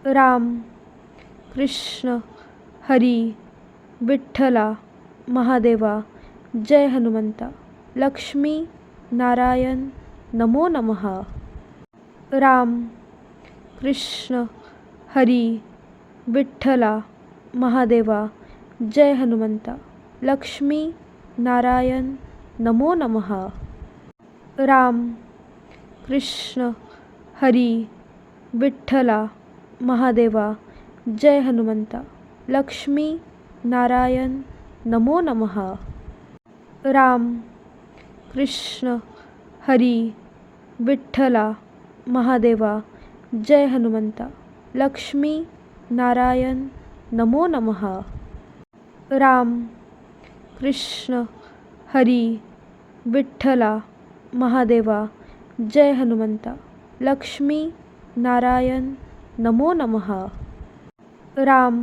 राम कृष्ण हरी विठ्ठला महादेवा जय हनुमंता लक्ष्मी नारायण नमो नमः। राम कृष्ण हरी विठ्ठला महादेवा जय हनुमंता लक्ष्मी नारायण नमो नमः। राम कृष्ण हरी विठ्ठला महादेवा जय हनुमंता लक्ष्मी नारायण नमो नमः। राम कृष्ण हरी विठ्ठला महादेवा जय हनुमंता लक्ष्मी नारायण नमो नमः। राम कृष्ण हरी विठ्ठला महादेवा जय हनुमंता लक्ष्मी नारायण नमो नमः। राम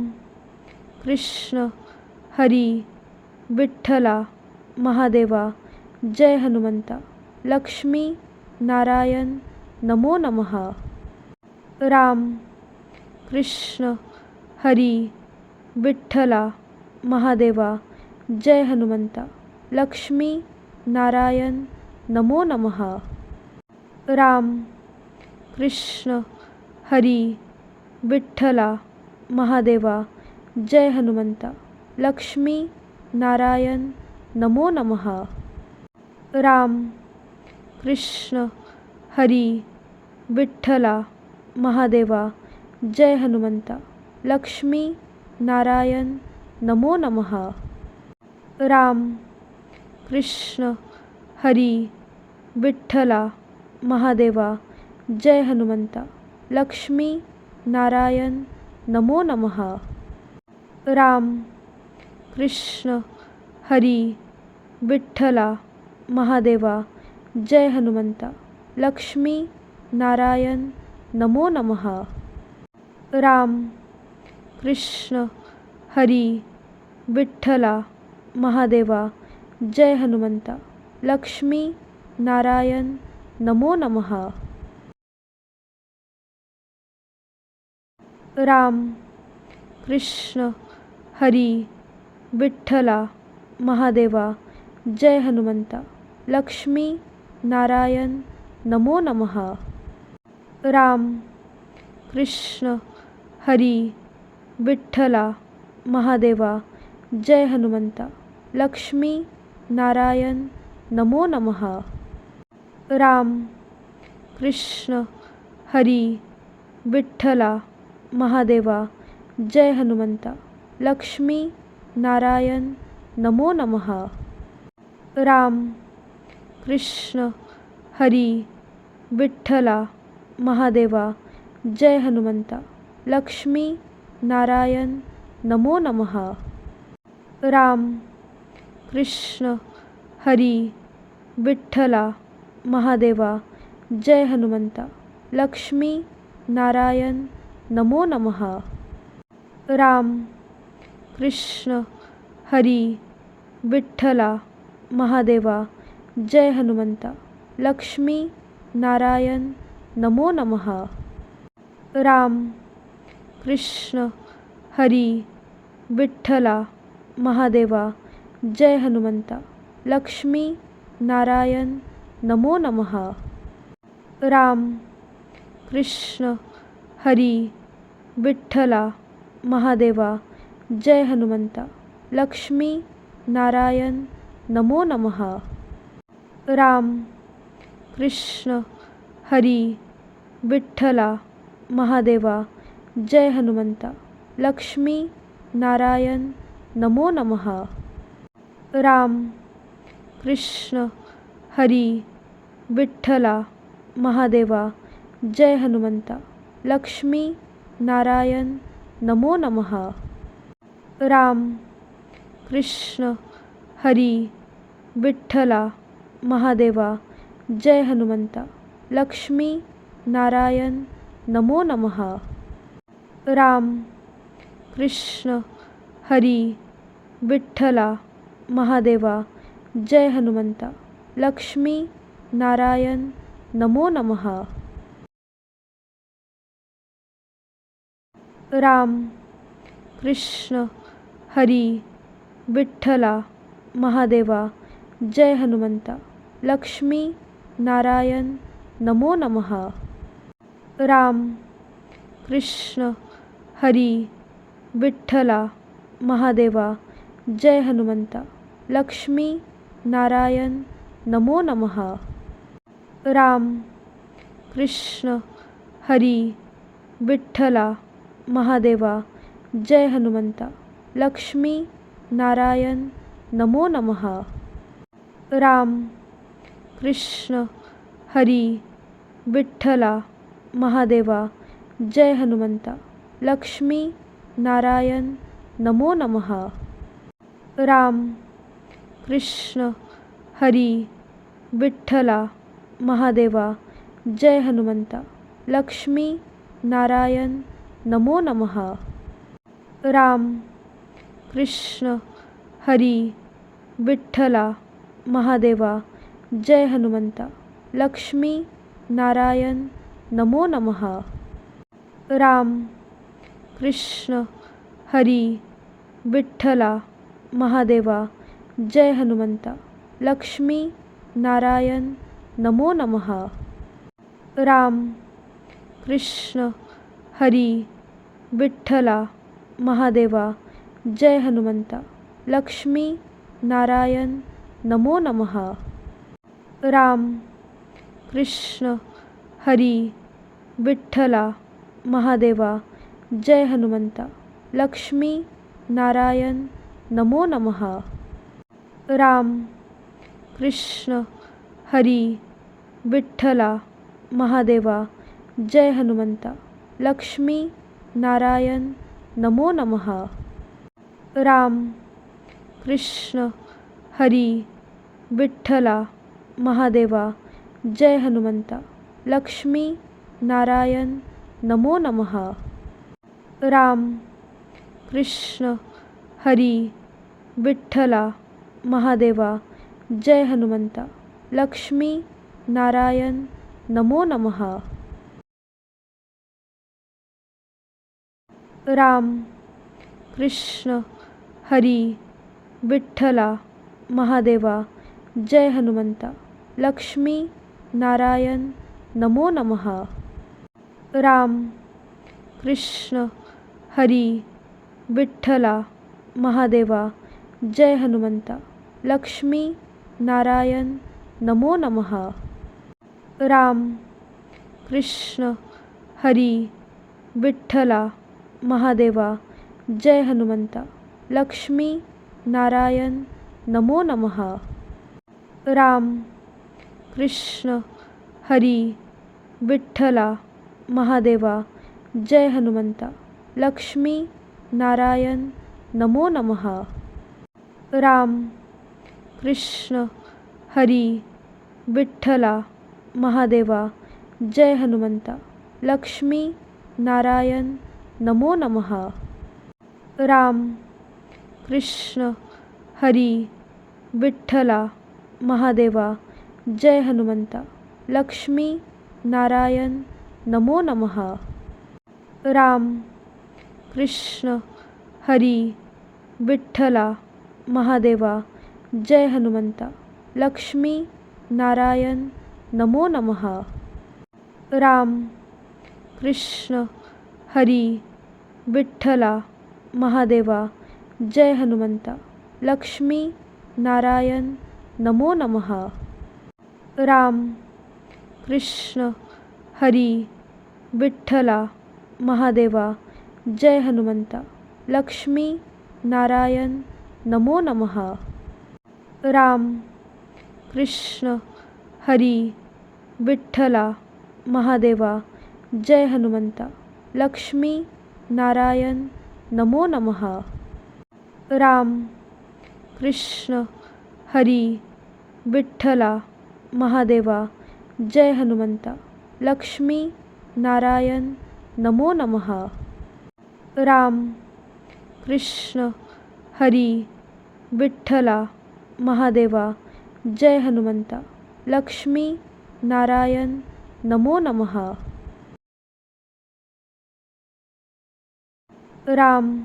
कृष्ण हरी विठ्ठला महादेवा जय हनुमंता लक्ष्मी नारायण नमो नमः। राम कृष्ण हरी विठ्ठला महादेवा जय हनुमंता लक्ष्मी नारायण नमो नमः। राम कृष्ण हरी विठ्ठला महादेवा जय हनुमंता लक्ष्मी नारायण नमो नमः। राम कृष्ण हरी विठ्ठला महादेवा जय हनुमंता लक्ष्मी नारायण नमो नमः। राम कृष्ण हरी विठ्ठला महादेवा जय हनुमंता लक्ष्मी नारायण नमो नमः। राम कृष्ण हरी विठ्ठला महादेवा जय हनुमंता लक्ष्मी नारायण नमो नमः। राम कृष्ण हरी विठ्ठला महादेवा जय हनुमंता लक्ष्मी नारायण नमो नमः। राम कृष्ण हरी विठ्ठला महादेवा जय हनुमंता लक्ष्मी नारायण नमो नमः। राम कृष्ण हरी विठ्ठला महादेवा जय हनुमंता लक्ष्मी नारायण नमो नमः। राम कृष्ण हरी विठ्ठला महादेवा जय हनुमंता लक्ष्मी नारायण नमो नमः। राम कृष्ण हरी विठ्ठला महादेवा जय हनुमंता लक्ष्मी नारायण नमो नमः। राम कृष्ण हरी विठ्ठला महादेवा जय हनुमंता लक्ष्मी नारायण नमो नमः। राम कृष्ण हरी विठ्ठला महादेवा जय हनुमंता लक्ष्मी नारायण नमो नमः। राम कृष्ण हरी विठ्ठला महादेवा जय हनुमंता लक्ष्मी नारायण नमो नमः। राम कृष्ण हरी विठ्ठला महादेवा जय हनुमंता लक्ष्मी नारायण नमो नमः। राम कृष्ण हरी विठ्ठला महादेवा जय हनुमंता लक्ष्मी नारायण नमो नमः। राम कृष्ण हरी विठ्ठला महादेवा जय हनुमंता लक्ष्मी नारायण नमो नमः। राम कृष्ण हरी विठ्ठला महादेवा जय हनुमंता लक्ष्मी नारायण नमो नमः। राम कृष्ण हरी विठ्ठला महादेवा जय हनुमंता लक्ष्मी नारायण नमो नमः। राम कृष्ण हरी विठ्ठला महादेवा जय हनुमंता लक्ष्मी नारायण नमो नमः. राम कृष्ण हरी विठ्ठला महादेवा जय हनुमंता लक्ष्मी नारायण नमो नमः. राम कृष्ण हरी विठ्ठला महादेवा जय हनुमंता लक्ष्मी नारायण नमो नमः. राम कृष्ण हरी विठ्ठला महादेवा जय हनुमंता लक्ष्मी नारायण नमो नमः. राम कृष्ण हरी विठ्ठला महादेवा जय हनुमंता लक्ष्मी नारायण नमो नमः. राम कृष्ण हरी विठ्ठला महादेवा जय हनुमंता लक्ष्मी नारायण नमो नमः. राम कृष्ण हरी विठ्ठला महादेवा जय हनुमंता लक्ष्मी नारायण नमो नमः. राम कृष्ण हरी विठ्ठला महादेवा जय हनुमंता लक्ष्मी नारायण नमो नमः. राम कृष्ण हरी विठ्ठला महादेवा जय हनुमंता लक्ष्मी नारायण नमो नमः. राम कृष्ण हरी विठ्ठला महादेवा जय हनुमंता लक्ष्मी नारायण नमो नमः. राम कृष्ण हरी विठ्ठला महादेवा जय हनुमंता लक्ष्मी नारायण नमो नमः. राम कृष्ण हरी विठ्ठला महादेवा जय हनुमंता लक्ष्मी नारायण नमो नमः. राम कृष्ण हरी विठ्ठला महादेवा जय हनुमंता लक्ष्मी नारायण नमो नमः. राम कृष्ण हरी विठ्ठला महादेवा जय हनुमंता लक्ष्मी नारायण नमो नमः. राम कृष्ण हरी विठ्ठला महादेवा जय हनुमंता लक्ष्मी नारायण नमो नमः. राम कृष्ण हरी विठ्ठला महादेवा जय हनुमंता लक्ष्मी नारायण नमो नमः. राम कृष्ण हरी विठ्ठला महादेवा जय हनुमंता लक्ष्मी नारायण नमो नमः. राम कृष्ण हरी विठ्ठला महादेवा जय हनुमंता लक्ष्मी नारायण नमो नमः. राम कृष्ण हरी विठ्ठला महादेवा जय हनुमंता लक्ष्मी नारायण नमो नमः. राम कृष्ण हरी विठ्ठला महादेवा जय हनुमंता लक्ष्मी नारायण नमो नमः. राम कृष्ण हरी विठ्ठला महादेवा जय हनुमंता लक्ष्मी नारायण नमो नमः. राम कृष्ण हरी विठ्ठला महादेवा जय हनुमंता लक्ष्मी नारायण नमो नमः. राम कृष्ण हरी विठ्ठला महादेवा जय हनुमंता लक्ष्मी नारायण नमो नमः. राम कृष्ण हरी विठ्ठला महादेवा जय हनुमंता लक्ष्मी नारायण नमो नमः. राम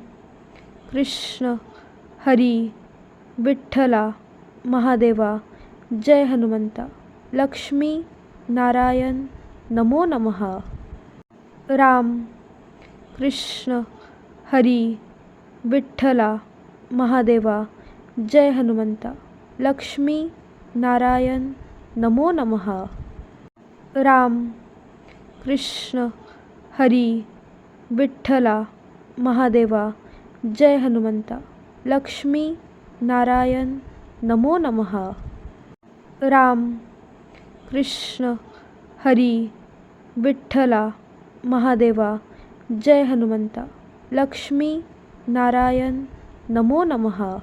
कृष्ण हरी विठ्ठला महादेवा जय हनुमंता लक्ष्मी नारायण नमो नमः. राम कृष्ण हरी विठ्ठला महादेवा जय हनुमंता लक्ष्मी नारायण नमो नमः. राम कृष्ण हरी विठ्ठला महादेवा जय हनुमंता लक्ष्मी नारायण नमो नमः. राम कृष्ण हरी विठ्ठला महादेवा जय हनुमंता लक्ष्मी नारायण नमो नमः.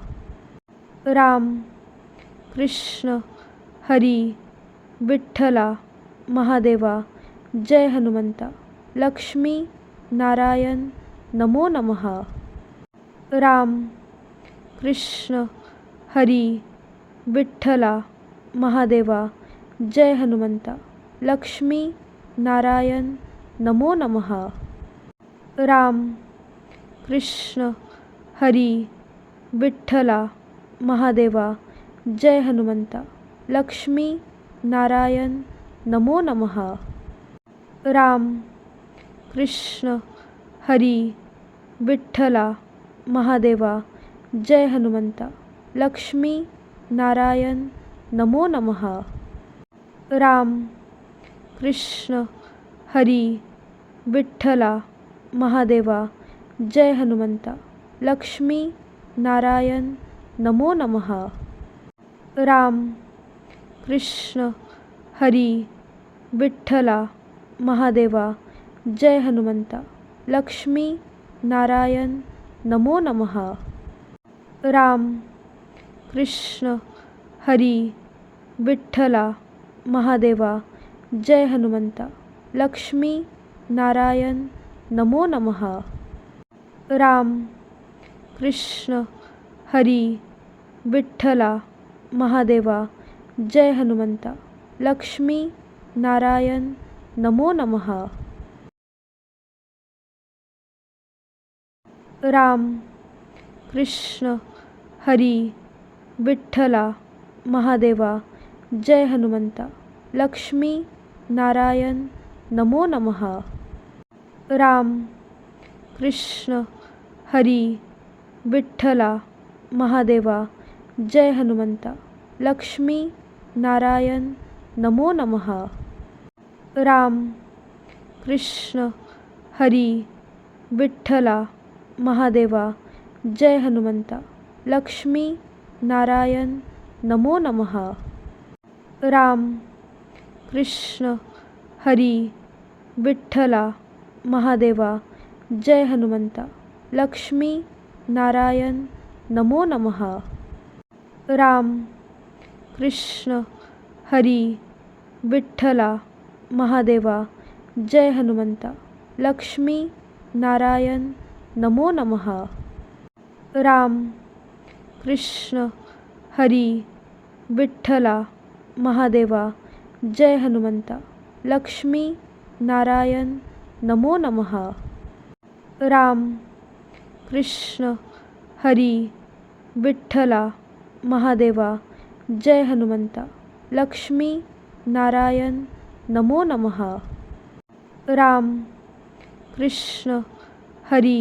राम कृष्ण हरी विठ्ठला महादेवा जय हनुमंता लक्ष्मी नारायण नमो नमः. राम कृष्ण हरी विठ्ठला महादेवा जय हनुमंता लक्ष्मी नारायण नमो नमः. राम कृष्ण हरी विठ्ठला महादेवा जय हनुमंता लक्ष्मी नारायण नमो नमः. राम कृष्ण हरी विठ्ठला महादेवा जय हनुमंता लक्ष्मी नारायण नमो नमः. राम कृष्ण हरी विठ्ठला महादेवा जय हनुमंता लक्ष्मी नारायण नमो नमः. राम कृष्ण हरी विठ्ठला महादेवा जय हनुमंता लक्ष्मी नारायण नमो नमः. राम कृष्ण हरी विठ्ठला महादेवा जय हनुमंता लक्ष्मी नारायण नमो नमः. राम कृष्ण हरी विठ्ठला महादेवा जय हनुमंता लक्ष्मी नारायण नमो नमः. राम कृष्ण हरी विठ्ठला महादेवा जय हनुमंता लक्ष्मी नारायण नमो नमः. राम कृष्ण हरी विठ्ठला महादेवा जय हनुमंता लक्ष्मी नारायण नमो नमः. राम कृष्ण हरी विठ्ठला महादेवा जय हनुमंता लक्ष्मी नारायण नमो नमः. राम कृष्ण हरी विठ्ठला महादेवा जय हनुमंता लक्ष्मी नारायण नमो नमः. राम कृष्ण हरी विठ्ठला महादेवा जय हनुमंता लक्ष्मी नारायण नमो नमः. राम कृष्ण हरी विठ्ठला महादेवा जय हनुमंता लक्ष्मी नारायण नमो नमः. राम कृष्ण हरी विठ्ठला महादेवा जय हनुमंता लक्ष्मी नारायण नमो नमः. राम कृष्ण हरी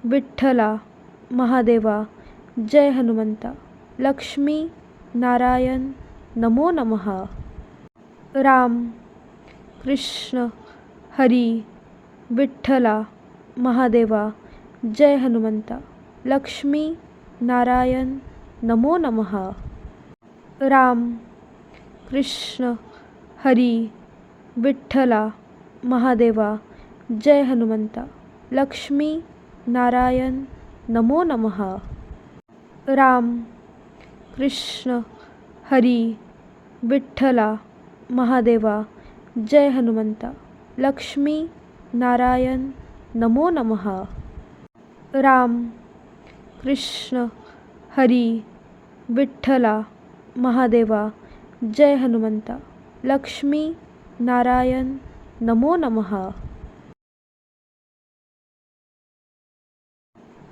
विठ्ठला महादेवा जय हनुमंता लक्ष्मी नारायण नमो नमः. राम कृष्ण हरी विठ्ठला महादेवा जय हनुमंता लक्ष्मी नारायण नमो नमः. राम कृष्ण हरी विठ्ठला महादेवा जय हनुमंता लक्ष्मी नारायण नमो नमः. राम कृष्ण हरी विठ्ठला महादेवा जय हनुमंता लक्ष्मी नारायण नमो नमः. राम कृष्ण हरी विठ्ठला महादेवा जय हनुमंता लक्ष्मी नारायण नमो नमः.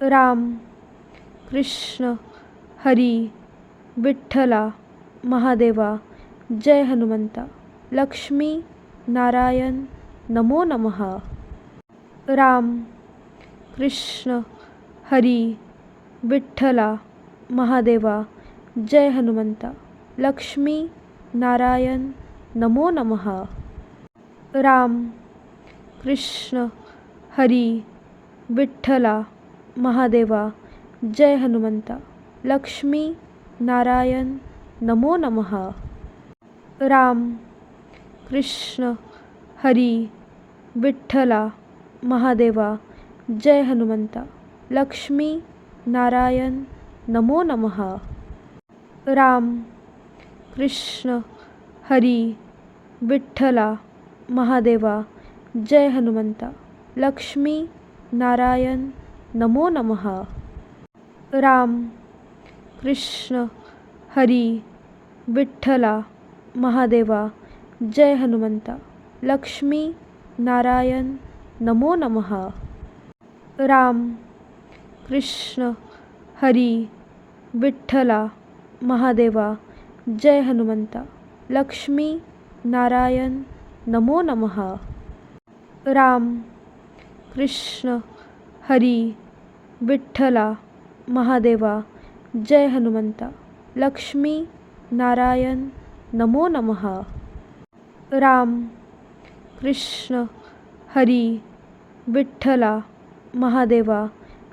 राम कृष्ण हरी विठ्ठला महादेवा जय हनुमंता लक्ष्मी नारायण नमो नमः. राम कृष्ण हरी विठ्ठला महादेवा जय हनुमंता लक्ष्मी नारायण नमो नमः. राम कृष्ण हरी विठ्ठला महादेवा जय हनुमंता लक्ष्मी नारायण नमो नमः. राम कृष्ण हरी विठ्ठला महादेवा जय हनुमंता लक्ष्मी नारायण नमो नमः. राम कृष्ण हरी विठ्ठला महादेवा जय हनुमंता लक्ष्मी नारायण नमो नमः. राम कृष्ण हरी विठ्ठला महादेवा जय हनुमंता लक्ष्मी नारायण नमो नमः. राम कृष्ण हरी विठ्ठला महादेवा जय हनुमंता लक्ष्मी नारायण नमो नमः. राम कृष्ण हरी विठ्ठला महादेवा जय हनुमंता लक्ष्मी नारायण नमो नमः. राम कृष्ण हरी विठ्ठला महादेवा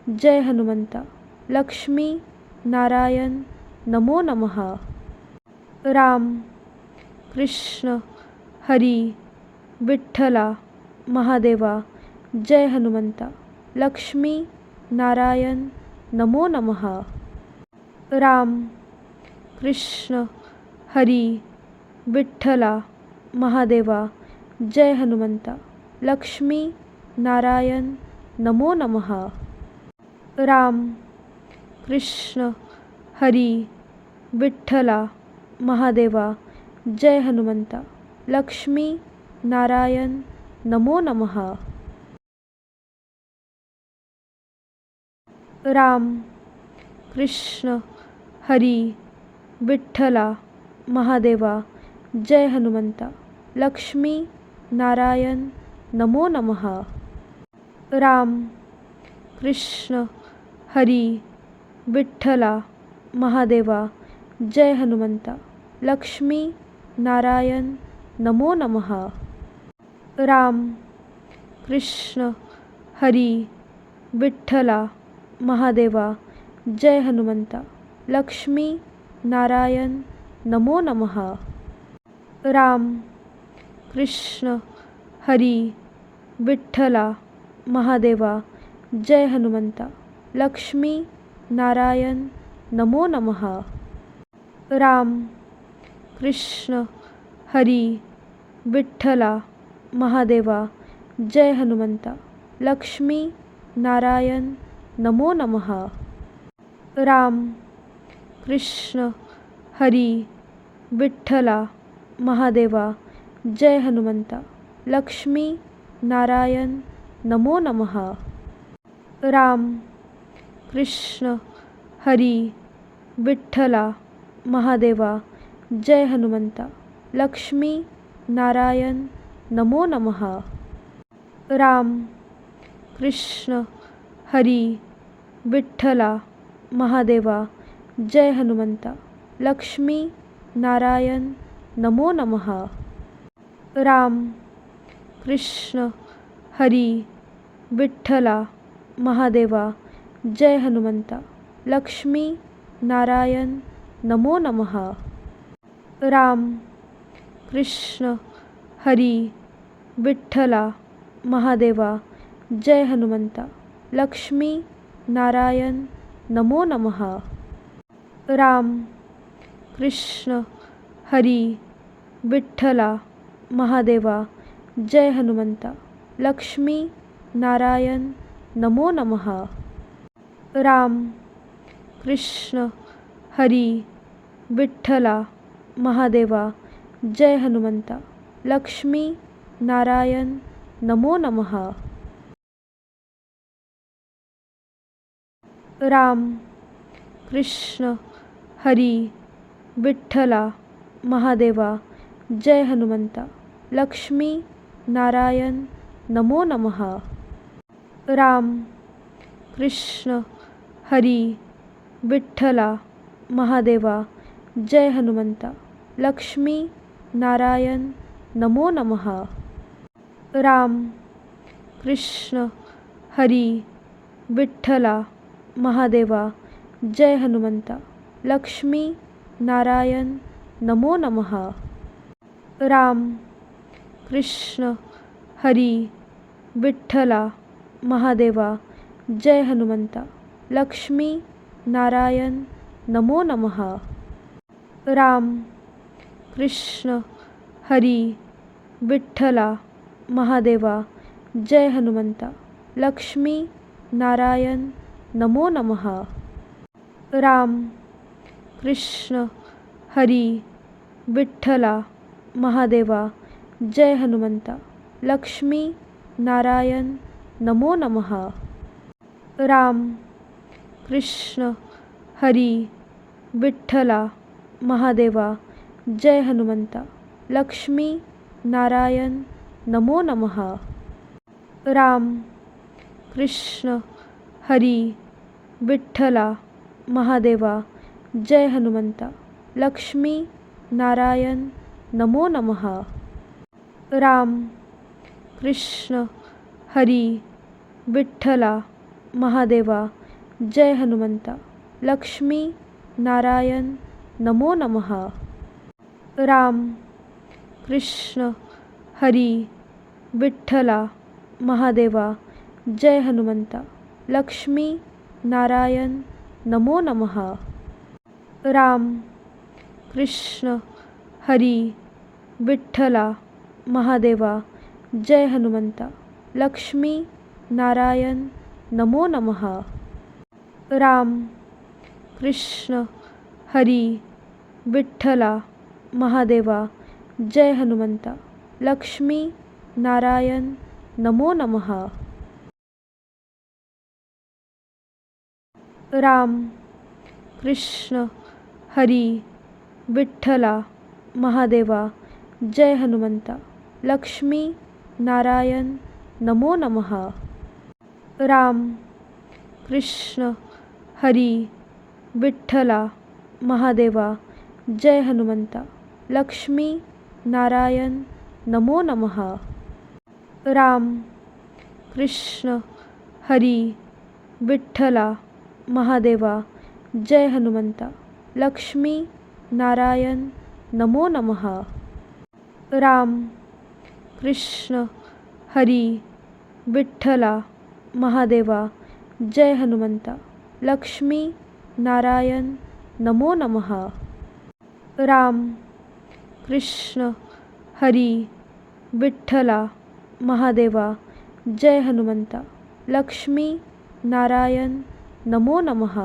जय हनुमंता लक्ष्मी नारायण नमो नमः. राम कृष्ण हरी विठ्ठला महादेवा जय हनुमंता लक्ष्मी नारायण नमो नमः. राम कृष्ण हरी विठ्ठला महादेवा जय हनुमंता लक्ष्मी नारायण नमो नमः. राम कृष्ण हरी विठ्ठला महादेवा जय हनुमंता लक्ष्मी नारायण नमो नमः. राम कृष्ण हरी विठ्ठला महादेवा जय हनुमंता लक्ष्मी नारायण नमो नमः. राम कृष्ण हरी विठ्ठला महादेवा जय हनुमंता लक्ष्मी नारायण नमो नमः. राम कृष्ण हरी विठ्ठला महादेवा जय हनुमंता लक्ष्मी नारायण नमो नमः. राम कृष्ण हरी विठ्ठला महादेवा जय हनुमंता लक्ष्मी नारायण नमो नमः. राम कृष्ण हरी विठ्ठला महादेवा जय हनुमंता लक्ष्मी नारायण नमो नमः. राम कृष्ण हरी विठ्ठला महादेवा जय हनुमंता लक्ष्मी नारायण नमो नमः. राम कृष्ण हरी विठ्ठला महादेवा जय हनुमंता लक्ष्मी नारायण नमो नमः. राम कृष्ण हरी विठ्ठला महादेवा जय हनुमंता लक्ष्मी नारायण नमो नमः. राम कृष्ण हरी विठ्ठला महादेवा जय हनुमंता लक्ष्मी नारायण नमो नमः. राम कृष्ण हरी विठ्ठला महादेवा जय हनुमंता लक्ष्मी नारायण नमो नमः. राम कृष्ण हरी विठ्ठला महादेवा जय हनुमंता लक्ष्मी नारायण नमो नमः. राम कृष्ण हरी विठ्ठला महादेवा जय हनुमंता लक्ष्मी नारायण नमो नमः. राम कृष्ण हरी विठ्ठला महादेवा जय हनुमंता लक्ष्मी नारायण नमो नमः. राम कृष्ण हरी विठ्ठला महादेवा जय हनुमंता लक्ष्मी नारायण नमो नमः. राम कृष्ण हरी विठ्ठला महादेवा जय हनुमंता लक्ष्मी नारायण नमो नमः. राम कृष्ण हरी विठ्ठला महादेवा जय हनुमंता लक्ष्मी नारायण नमो नमः. राम कृष्ण हरी विठ्ठला महादेवा जय हनुमंता लक्ष्मी नारायण नमो नमः. राम कृष्ण हरी विठ्ठला महादेवा जय हनुमंता लक्ष्मी नारायण नमो नमः. राम कृष्ण हरी विठ्ठला महादेवा जय हनुमंता लक्ष्मी नारायण नमो नमः. राम कृष्ण हरी विठ्ठला महादेवा जय हनुमंता लक्ष्मी नारायण नमो नमः. राम कृष्ण हरी विठ्ठला महादेवा जय हनुमंता लक्ष्मी नारायण नमो नमः. राम कृष्ण हरी विठ्ठला महादेवा जय हनुमंता लक्ष्मी नारायण नमो नमः. राम कृष्ण हरी विठ्ठला महादेवा जय हनुमंता लक्ष्मी नारायण नमो नमः. राम कृष्ण हरी विठ्ठला महादेवा जय हनुमंता लक्ष्मी नारायण नमो नमः. राम कृष्ण हरी विठ्ठला महादेवा जय हनुमंता लक्ष्मी नारायण नमो नमः. राम कृष्ण हरी विठ्ठला महादेवा जय हनुमंता लक्ष्मी नारायण नमो नमः. राम कृष्ण हरी विठ्ठला महादेवा जय हनुमंता लक्ष्मी नारायण नमो नमः. राम कृष्ण हरी विठ्ठला महादेवा जय हनुमंता लक्ष्मी नारायण नमो नमः. राम कृष्ण हरी विठ्ठला महादेवा जय हनुमंता लक्ष्मी नारायण नमो नमः.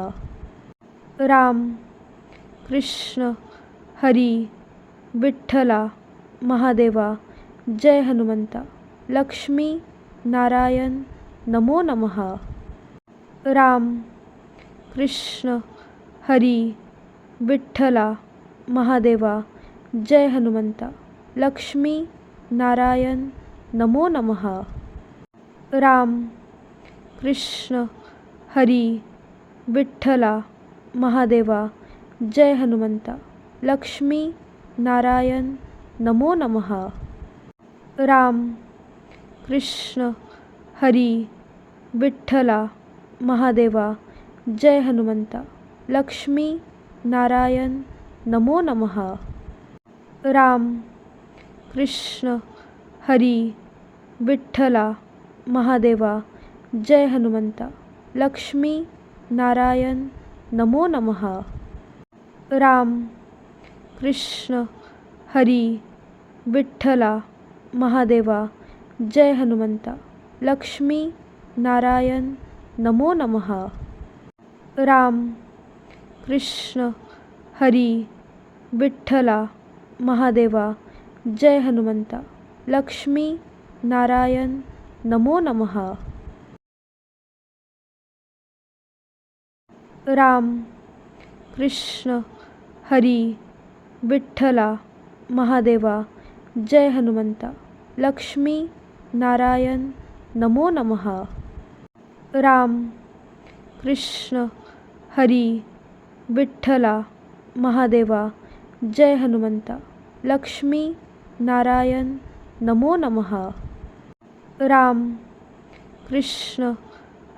राम कृष्ण हरी विठ्ठला महादेवा जय हनुमंता लक्ष्मी नारायण नमो नमः. राम कृष्ण हरी विठ्ठला महादेवा जय हनुमंता लक्ष्मी नारायण नमो नमः. राम कृष्ण हरी विठ्ठला महादेवा जय हनुमंता लक्ष्मी नारायण नमो नमः. राम कृष्ण हरी विठ्ठला महादेवा जय हनुमंता लक्ष्मी नारायण नमो नमः. राम कृष्ण हरी विठ्ठला महादेवा जय हनुमंता लक्ष्मी नारायण नमो नमः. राम कृष्ण हरी विठ्ठला महादेवा जय हनुमंता लक्ष्मी नारायण नमो नमः. राम कृष्ण हरी विठ्ठला महादेवा जय हनुमंता लक्ष्मी नारायण नमो नमः. राम कृष्ण हरी विठ्ठला महादेवा जय हनुमंता लक्ष्मी नारायण नमो नमः. राम कृष्ण हरी विठ्ठला महादेवा जय हनुमंता लक्ष्मी नारायण नमो नमः. राम कृष्ण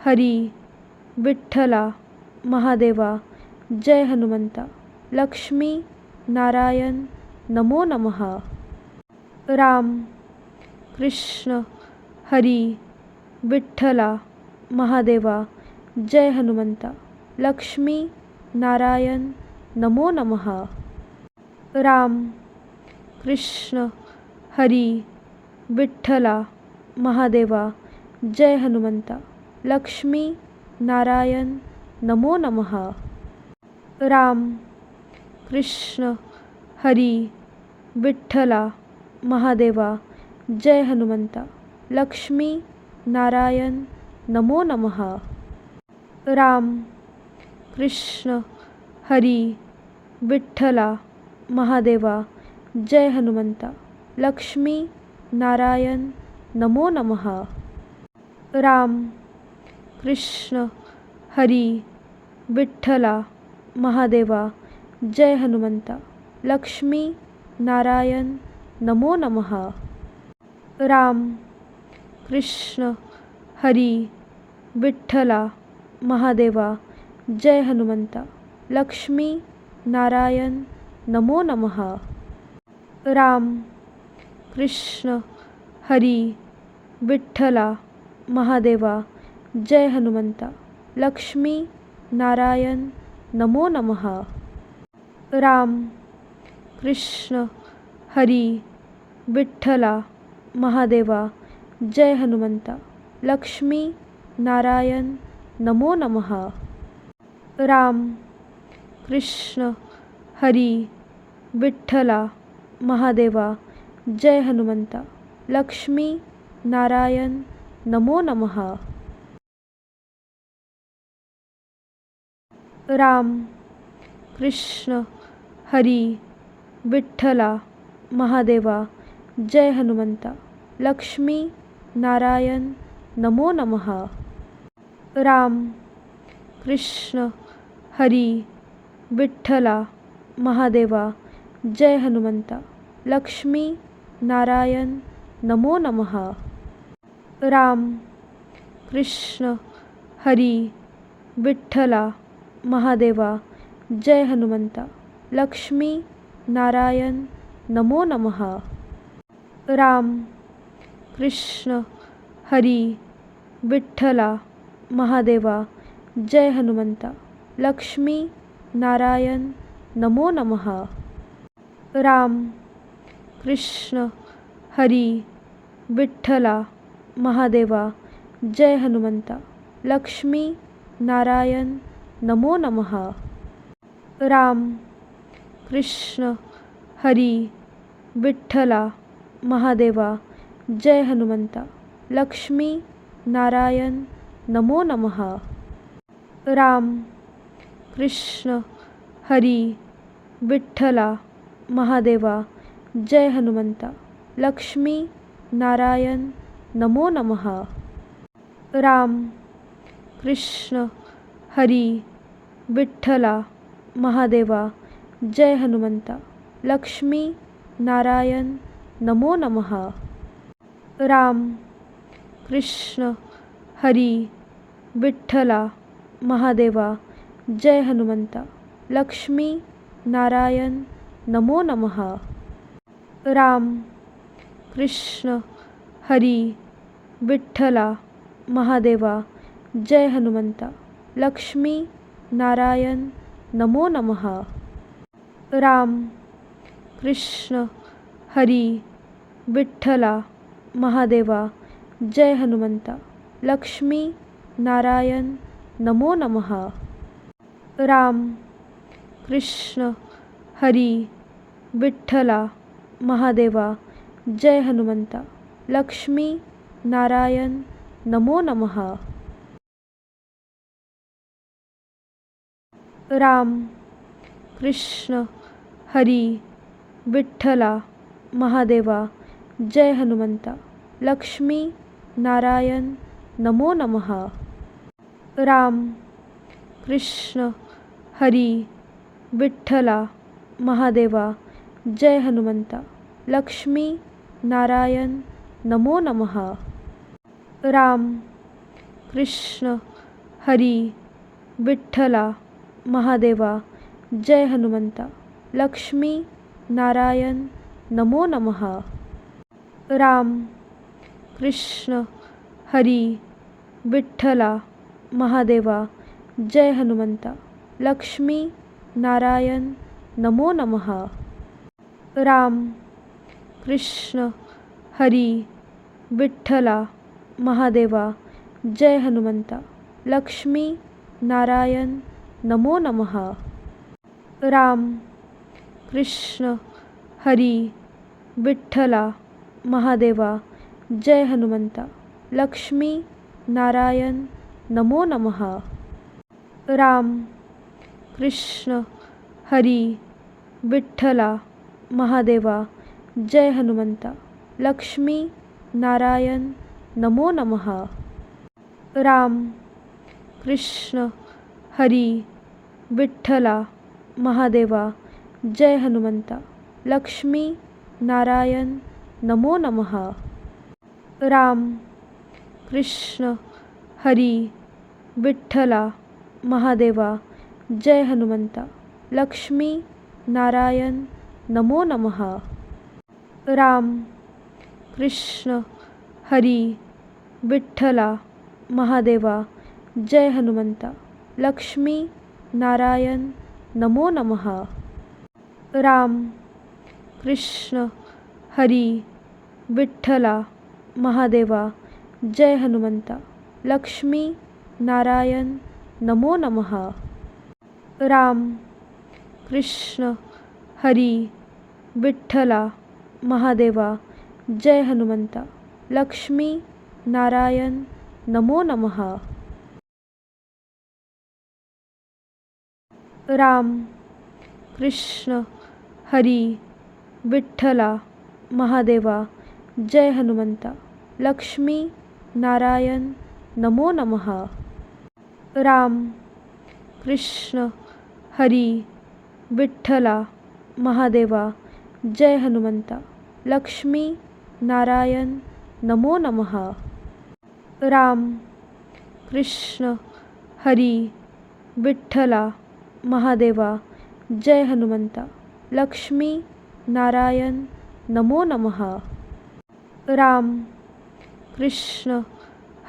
हरी विठ्ठला महादेवा जय हनुमंता लक्ष्मी नारायण नमो नमः. राम कृष्ण हरी विठ्ठला महादेवा जय हनुमंता लक्ष्मी नारायण नमो नमः. राम कृष्ण हरी विठ्ठला महादेवा जय हनुमंता लक्ष्मी नारायण नमो नमः. राम कृष्ण हरी विठ्ठला महादेवा जय हनुमंता लक्ष्मी नारायण नमो नमः. राम कृष्ण हरी विठ्ठला महादेवा जय हनुमंता लक्ष्मी नारायण नमो नमः. राम कृष्ण हरी विठ्ठला महादेवा जय हनुमंता लक्ष्मी नारायण नमो नमः. राम कृष्ण हरी विठ्ठला महादेवा जय हनुमंता लक्ष्मी नारायण नमो नमः. राम कृष्ण हरी विठ्ठला महादेवा जय हनुमंता लक्ष्मी नारायण नमो नमः. राम कृष्ण हरी विठ्ठला महादेवा जय हनुमंता लक्ष्मी नारायण नमो नमः. राम कृष्ण हरी विठ्ठला महादेवा जय हनुमंता लक्ष्मी नारायण नमो नमः. राम कृष्ण हरी विठ्ठला महादेवा जय हनुमंता लक्ष्मी नारायण नमो नमः. राम कृष्ण हरी विठ्ठला महादेवा जय हनुमंता लक्ष्मी नारायण नमो नमः. राम कृष्ण हरी विठ्ठला महादेवा जय हनुमंता लक्ष्मी नारायण नमो नमः. राम कृष्ण हरी विठ्ठला महादेवा जय हनुमंता लक्ष्मी नारायण नमो नमः. राम कृष्ण हरी विठ्ठला महादेवा जय हनुमंता लक्ष्मी नारायण नमो नमः. राम कृष्ण हरी विठ्ठला महादेवा जय हनुमंता लक्ष्मी नारायण नमो नमः. राम कृष्ण हरी विठ्ठला महादेवा जय हनुमंता लक्ष्मी नारायण नमो नमः. राम कृष्ण हरी विठ्ठला महादेवा जय हनुमंता लक्ष्मी नारायण नमो नमः. राम कृष्ण हरी विठ्ठला महादेवा जय हनुमंता लक्ष्मी नारायण नमो नमः. राम कृष्ण हरी विठ्ठला महादेवा जय हनुमंता लक्ष्मी नारायण नमो नमः. राम कृष्ण हरी विठ्ठला महादेवा जय हनुमंता लक्ष्मी नारायण नमो नमः. राम कृष्ण हरी विठ्ठला महादेवा जय हनुमंता लक्ष्मी नारायण नमो नमः. राम कृष्ण हरी विठ्ठला महादेवा जय हनुमंता लक्ष्मी नारायण नमो नमः. राम कृष्ण हरी विठ्ठला महादेवा जय हनुमंता लक्ष्मी नारायण नमो नमः. राम कृष्ण हरी विठ्ठला महादेवा जय हनुमंता लक्ष्मी नारायण नमो नमः. राम कृष्ण हरी विठ्ठला महादेवा जय हनुमंता लक्ष्मी नारायण नमो नमः. राम कृष्ण हरी विठ्ठला महादेवा जय हनुमंता लक्ष्मी नारायण नमो नमः. राम कृष्ण हरी विठ्ठला महादेवा जय हनुमंता लक्ष्मी नारायण नमो नमः. राम कृष्ण हरी विठ्ठला महादेवा जय हनुमंता लक्ष्मी नारायण नमो नमः. राम कृष्ण हरी विठ्ठला महादेवा जय हनुमंता लक्ष्मी नारायण नमो नमः. राम कृष्ण हरी विठ्ठला महादेवा जय हनुमंता लक्ष्मी नारायण नमो नमः. राम कृष्ण हरी विठ्ठला महादेवा जय हनुमंता लक्ष्मी नारायण नमो नमः. राम कृष्ण हरी विठ्ठला महादेवा जय हनुमंता लक्ष्मी नारायण नमो नमः. राम कृष्ण हरी विठ्ठला महादेवा जय हनुमंता लक्ष्मी नारायण नमो नमः. राम कृष्ण हरी विठ्ठला महादेवा जय हनुमंता लक्ष्मी नारायण नमो नमः. राम कृष्ण हरी विठ्ठला महादेवा जय हनुमंता लक्ष्मी नारायण नमो नमः. राम कृष्ण हरी विठ्ठला महादेवा जय हनुमंता लक्ष्मी नारायण नमो नमः. राम कृष्ण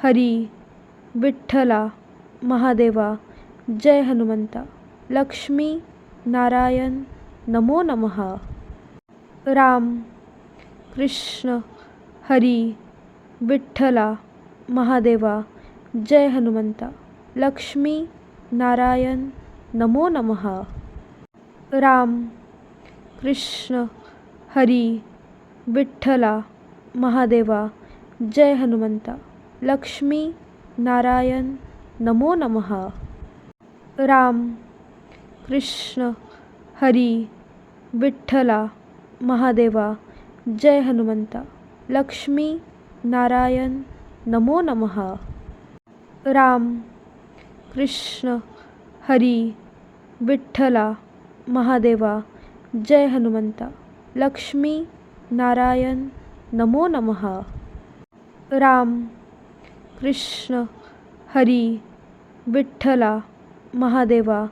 हरी विठ्ठला महादेवा जय हनुमंता लक्ष्मी नारायण नमो नमः. राम कृष्ण हरी विठ्ठला महादेवा जय हनुमंता लक्ष्मी नारायण नमो नमः. राम कृष्ण हरी विठ्ठला महादेवा जय हनुमंता लक्ष्मी नारायण नमो नमः. राम कृष्ण हरी विठ्ठला महादेवा जय हनुमंता लक्ष्मी नारायण नमो नमः. राम कृष्ण हरी विठ्ठला महादेवा जय हनुमंता लक्ष्मी नारायण नमो नमः. राम कृष्ण हरी विठ्ठला महादेवा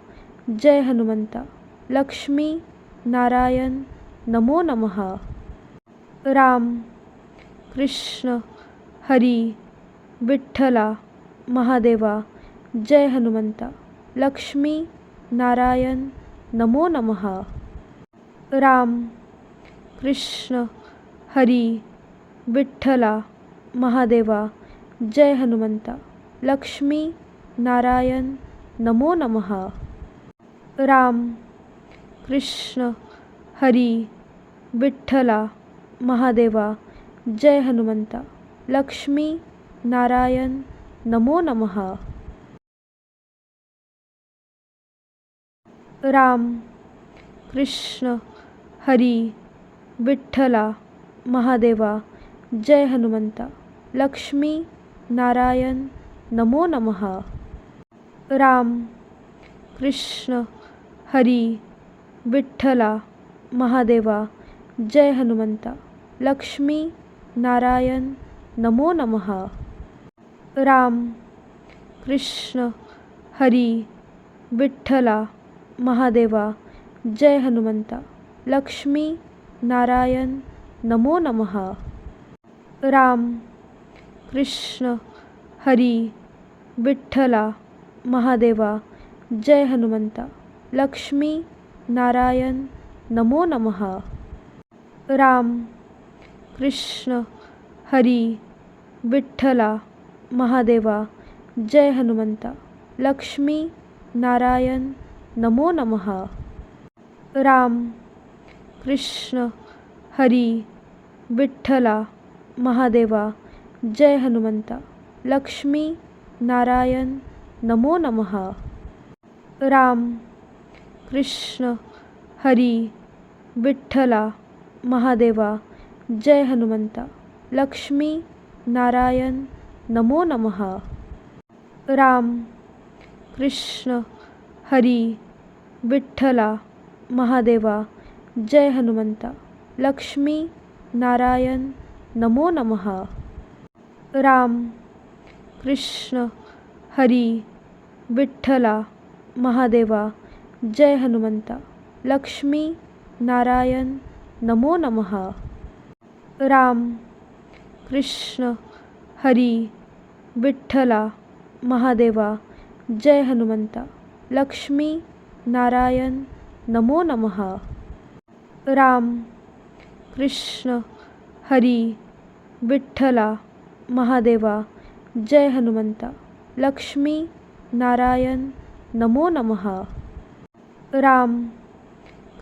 जय हनुमंता लक्ष्मी नारायण नमो नमः. राम कृष्ण हरी विठ्ठला महादेवा जय हनुमंता लक्ष्मी नारायण नमो नमः. राम कृष्ण हरी विठ्ठला महादेवा जय हनुमंता लक्ष्मी नारायण नमो नमः. राम कृष्ण हरी विठ्ठला महादेवा जय हनुमंता लक्ष्मी नारायण नमो नमः. राम कृष्ण हरी विठ्ठला महादेवा जय हनुमंता लक्ष्मी नारायण नमो नमः. राम कृष्ण हरी विठ्ठला महादेवा जय हनुमंता लक्ष्मी नारायण नमो नमः. राम कृष्ण हरी विठ्ठला महादेवा जय हनुमंता लक्ष्मी नारायण नमो नमः. राम कृष्ण हरी विठ्ठला महादेवा जय हनुमंता लक्ष्मी नारायण नमो नमः. राम कृष्ण हरी विठ्ठला महादेवा जय हनुमंता लक्ष्मी नारायण नमो नमः. राम कृष्ण हरी विठ्ठला महादेवा जय हनुमंता लक्ष्मी नारायण नमो नमः. राम कृष्ण हरी विठ्ठला महादेवा जय हनुमंता लक्ष्मी नारायण नमो नमः. राम कृष्ण हरी विठ्ठला महादेवा जय हनुमंता लक्ष्मी नारायण नमो नमः. राम कृष्ण हरी विठ्ठला महादेवा जय हनुमंता लक्ष्मी नारायण नमो नमः. राम कृष्ण हरी विठ्ठला महादेवा जय हनुमंता लक्ष्मी नारायण नमो नमः. राम कृष्ण हरी विठ्ठला महादेवा जय हनुमंता लक्ष्मी नारायण नमो नमः. राम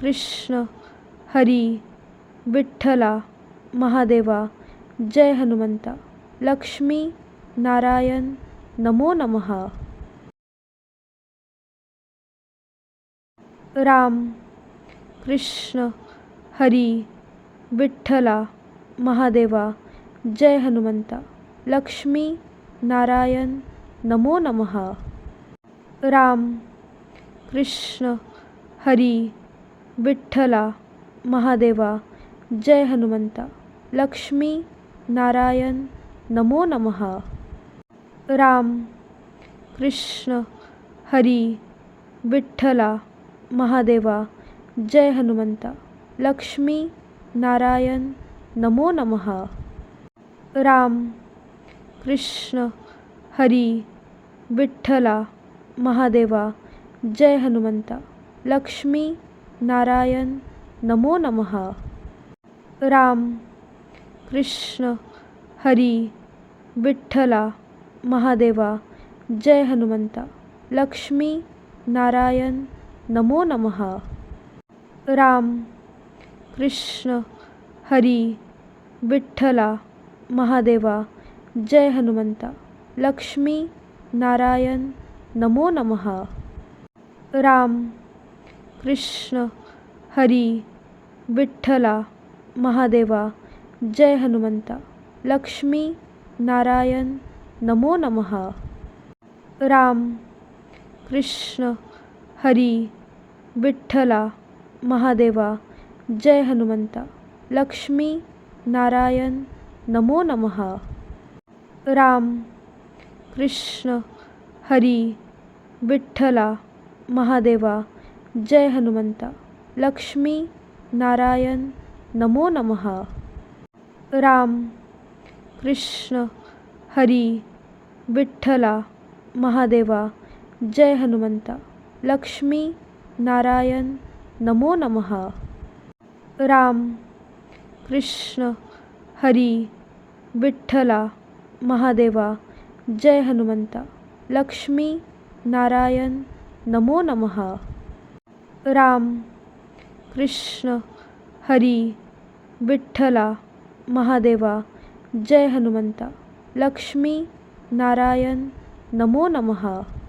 कृष्ण हरी विठ्ठला महादेवा जय हनुमंता लक्ष्मी नारायण नमो नमः. राम कृष्ण हरी विठ्ठला महादेवा जय हनुमंता लक्ष्मी नारायण नमो नमः. राम कृष्ण हरी विठ्ठला महादेवा जय हनुमंता लक्ष्मी नारायण नमो नमः. राम कृष्ण हरी विठ्ठला महादेवा जय हनुमंता लक्ष्मी नारायण नमो नमः. राम कृष्ण हरी विठ्ठला महादेवा जय हनुमंता लक्ष्मी नारायण नमो नमः. राम कृष्ण हरी विठ्ठला महादेवा जय हनुमंता लक्ष्मी नारायण नमो नमः. राम कृष्ण हरी विठ्ठला महादेवा जय हनुमंता लक्ष्मी नारायण नमो नमः. राम कृष्ण हरी विठ्ठला महादेवा जय हनुमंता लक्ष्मी नारायण नमो नमः. राम कृष्ण हरी विठ्ठला महादेवा जय हनुमंता लक्ष्मी नारायण नमो नमः. राम कृष्ण हरी विठ्ठला महादेवा जय हनुमंता लक्ष्मी नारायण नमो नमः. राम कृष्ण हरी विठ्ठला महादेवा जय हनुमंता लक्ष्मी नारायण नमो नमः. राम कृष्ण हरी विठ्ठला महादेवा जय हनुमंता लक्ष्मी नारायण नमो नमः. राम कृष्ण हरी विठ्ठला महादेवा जय हनुमंता लक्ष्मी नारायण नमो नमः.